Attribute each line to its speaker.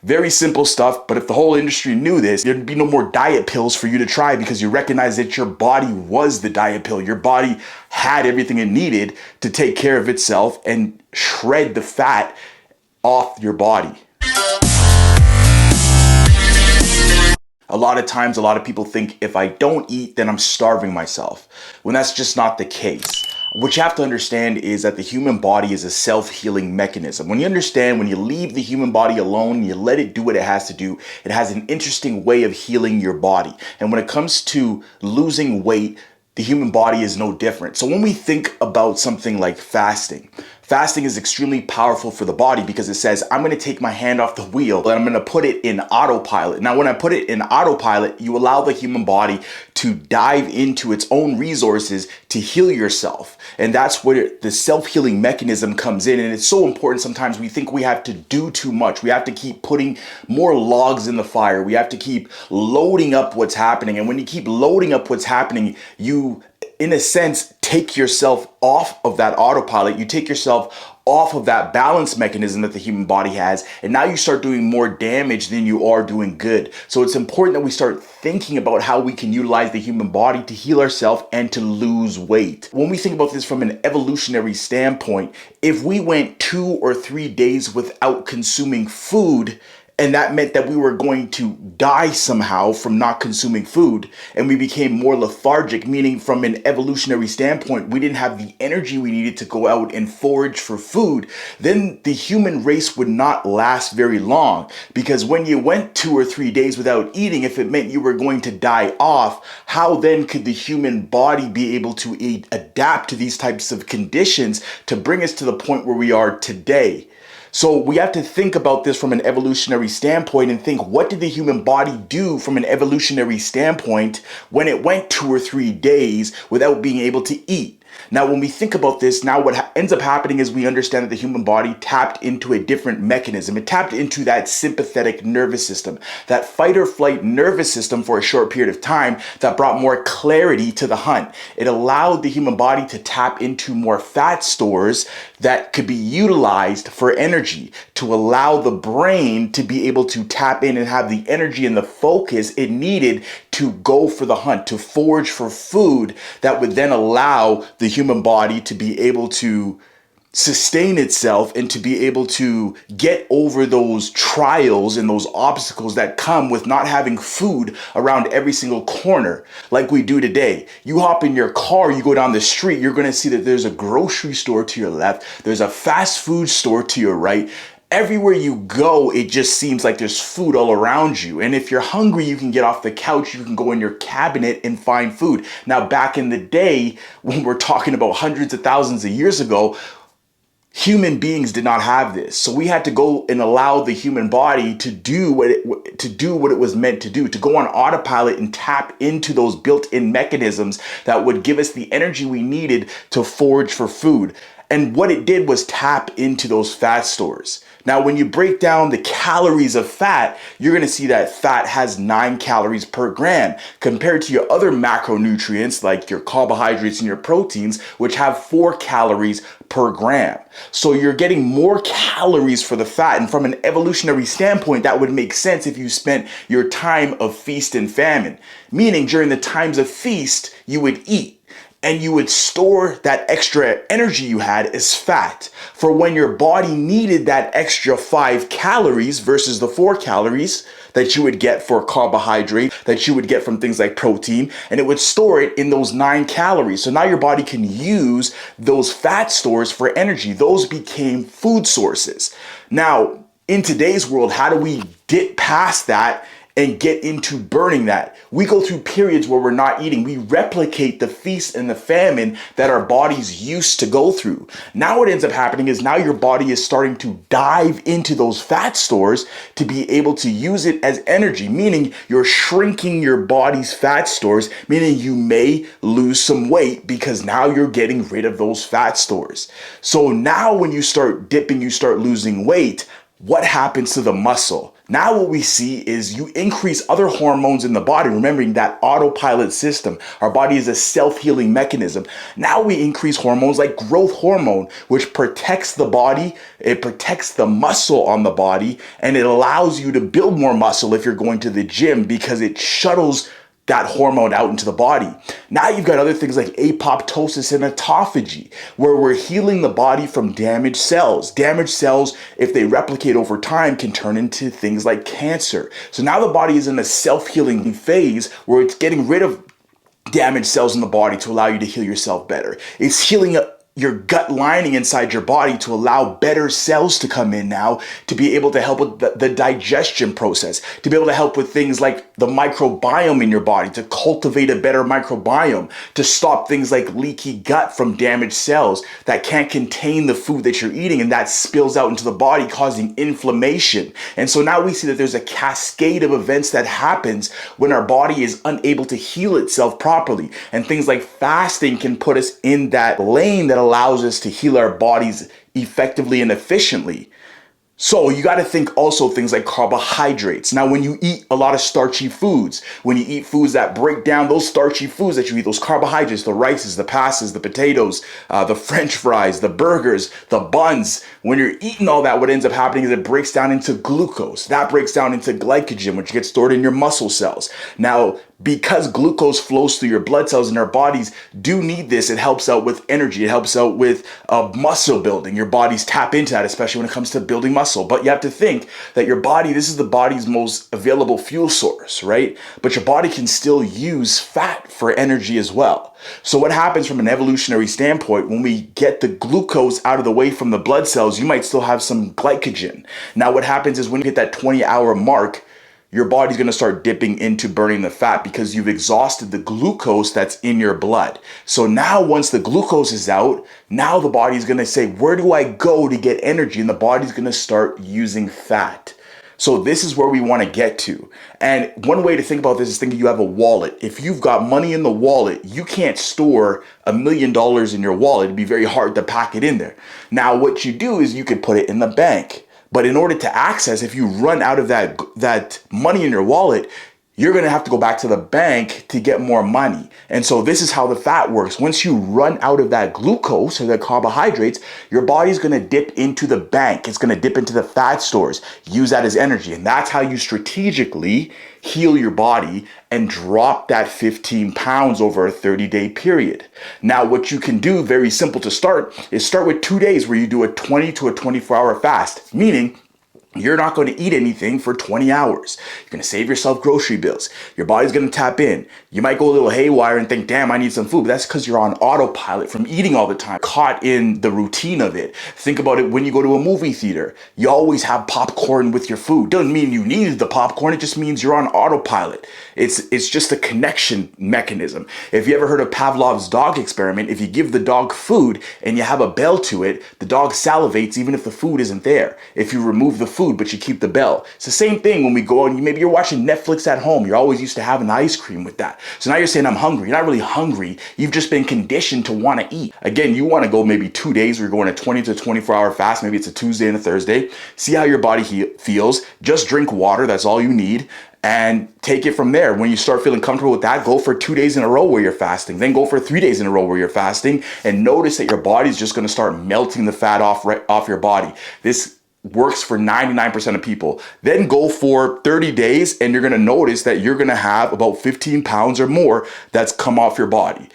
Speaker 1: Very simple stuff, but if the whole industry knew this, there'd be no more diet pills for you to try because you recognize that your body was the diet pill. Your body had everything it needed to take care of itself and shred the fat off your body. A lot of times, a lot of people think if I don't eat, then I'm starving myself, when that's just not the case. What you have to understand is that the human body is a self-healing mechanism. When you understand, when you leave the human body alone, you let it do what it has to do, it has an interesting way of healing your body. And when it comes to losing weight, the human body is no different. So when we think about something like fasting, fasting is extremely powerful for the body because it says, I'm going to take my hand off the wheel and I'm going to put it in autopilot. Now, when I put it in autopilot, you allow the human body to dive into its own resources to heal yourself. And that's where the self-healing mechanism comes in. And it's so important. Sometimes we think we have to do too much. We have to keep putting more logs in the fire. We have to keep loading up what's happening. And when you keep loading up what's happening, you, in a sense, take yourself off of that autopilot. You take yourself off of that balance mechanism that the human body has. And now you start doing more damage than you are doing good. So it's important that we start thinking about how we can utilize the human body to heal ourselves and to lose weight. When we think about this from an evolutionary standpoint, if we went 2 or 3 days without consuming food, and that meant that we were going to die somehow from not consuming food, and we became more lethargic, meaning from an evolutionary standpoint, we didn't have the energy we needed to go out and forage for food, then the human race would not last very long. Because when you went 2 or 3 days without eating, if it meant you were going to die off, how then could the human body be able to adapt to these types of conditions to bring us to the point where we are today? So we have to think about this from an evolutionary standpoint and think, what did the human body do from an evolutionary standpoint when it went 2 or 3 days without being able to eat? Now, when we think about this, now what ends up happening is we understand that the human body tapped into a different mechanism. It tapped into that sympathetic nervous system, that fight or flight nervous system for a short period of time that brought more clarity to the hunt. It allowed the human body to tap into more fat stores that could be utilized for energy, to allow the brain to be able to tap in and have the energy and the focus it needed to go for the hunt, to forage for food that would then allow the human body to be able to sustain itself and to be able to get over those trials and those obstacles that come with not having food around every single corner like we do today. You hop in your car, you go down the street, you're going to see that there's a grocery store to your left, there's a fast food store to your right. Everywhere you go, it just seems like there's food all around you. And if you're hungry, you can get off the couch, you can go in your cabinet and find food. Now, back in the day, when we're talking about hundreds of thousands of years ago, human beings did not have this. So we had to go and allow the human body to do what it was meant to do, to go on autopilot and tap into those built-in mechanisms that would give us the energy we needed to forage for food. And what it did was tap into those fat stores. Now, when you break down the calories of fat, you're going to see that fat has 9 calories per gram compared to your other macronutrients like your carbohydrates and your proteins, which have 4 calories per gram. So you're getting more calories for the fat. And from an evolutionary standpoint, that would make sense if you spent your time of feast and famine, meaning during the times of feast, you would eat. And you would store that extra energy you had as fat for when your body needed that extra 5 calories versus the 4 calories that you would get for carbohydrate, that you would get from things like protein, and it would store it in those 9 calories. So now your body can use those fat stores for energy. Those became food sources. Now, in today's world, how do we get past that and get into burning that? We go through periods where we're not eating. We replicate the feast and the famine that our bodies used to go through. Now what ends up happening is now your body is starting to dive into those fat stores to be able to use it as energy, meaning you're shrinking your body's fat stores, meaning you may lose some weight because now you're getting rid of those fat stores. So now when you start dipping, you start losing weight, what happens to the muscle? Now what we see is you increase other hormones in the body, remembering that autopilot system. Our body is a self-healing mechanism. Now we increase hormones like growth hormone, which protects the body, it protects the muscle on the body, and it allows you to build more muscle if you're going to the gym because it shuttles that hormone out into the body. Now you've got other things like apoptosis and autophagy, where we're healing the body from damaged cells. Damaged cells, if they replicate over time, can turn into things like cancer. So now the body is in a self-healing phase where it's getting rid of damaged cells in the body to allow you to heal yourself better. It's healing up your gut lining inside your body to allow better cells to come in now to be able to help with the digestion process, to be able to help with things like the microbiome in your body, to cultivate a better microbiome, to stop things like leaky gut from damaged cells that can't contain the food that you're eating, and that spills out into the body causing inflammation. And so now we see that there's a cascade of events that happens when our body is unable to heal itself properly. And things like fasting can put us in that lane that allows us to heal our bodies effectively and efficiently. So you got to think also things like carbohydrates. Now, when you eat a lot of starchy foods, when you eat foods that break down those starchy foods that you eat, those carbohydrates, the rices, the pastas, the potatoes, the French fries, the burgers, the buns, when you're eating all that, what ends up happening is it breaks down into glucose. That breaks down into glycogen, which gets stored in your muscle cells. Now, because glucose flows through your blood cells and our bodies do need this, it helps out with energy. It helps out with muscle building. Your bodies tap into that, especially when it comes to building muscle. But you have to think that your body, this is the body's most available fuel source, right? But your body can still use fat for energy as well. So what happens from an evolutionary standpoint, when we get the glucose out of the way from the blood cells, you might still have some glycogen. Now what happens is when you hit that 20-hour mark, your body's going to start dipping into burning the fat because you've exhausted the glucose that's in your blood. So now once the glucose is out, now the body's going to say, where do I go to get energy? And the body's going to start using fat. So this is where we want to get to. And one way to think about this is thinking you have a wallet. If you've got money in the wallet, you can't store $1 million in your wallet. It'd be very hard to pack it in there. Now, what you do is you could put it in the bank. But in order to access, if you run out of that money in your wallet, you're going to have to go back to the bank to get more money. And so this is how the fat works. Once you run out of that glucose or the carbohydrates, your body's going to dip into the bank. It's going to dip into the fat stores, use that as energy. And that's how you strategically heal your body and drop that 15 pounds over a 30-day period. Now, what you can do, very simple to start, is start with 2 days where you do a 20 to a 24-hour fast, meaning you're not going to eat anything for 20 hours. You're going to save yourself grocery bills. Your body's going to tap in. You might go a little haywire and think, damn, I need some food. But that's because you're on autopilot from eating all the time, caught in the routine of it. Think about it when you go to a movie theater. You always have popcorn with your food. Doesn't mean you needed the popcorn. It just means you're on autopilot. It's just a connection mechanism. If you ever heard of Pavlov's dog experiment, if you give the dog food and you have a bell to it, the dog salivates even if the food isn't there. If you remove the food, but you keep the bell. It's the same thing when we go and maybe you're watching Netflix at home. You're always used to having ice cream with that. So now you're saying, I'm hungry. You're not really hungry. You've just been conditioned to want to eat. Again, you want to go maybe 2 days where you're going a 20 to 24-hour fast. Maybe it's a Tuesday and a Thursday. See how your body feels. Just drink water. That's all you need. And take it from there. When you start feeling comfortable with that, go for 2 days in a row where you're fasting. Then go for 3 days in a row where you're fasting. And notice that your body's just going to start melting the fat off your body. This works for 99% of people. Then go for 30 days and you're going to notice that you're going to have about 15 pounds or more that's come off your body.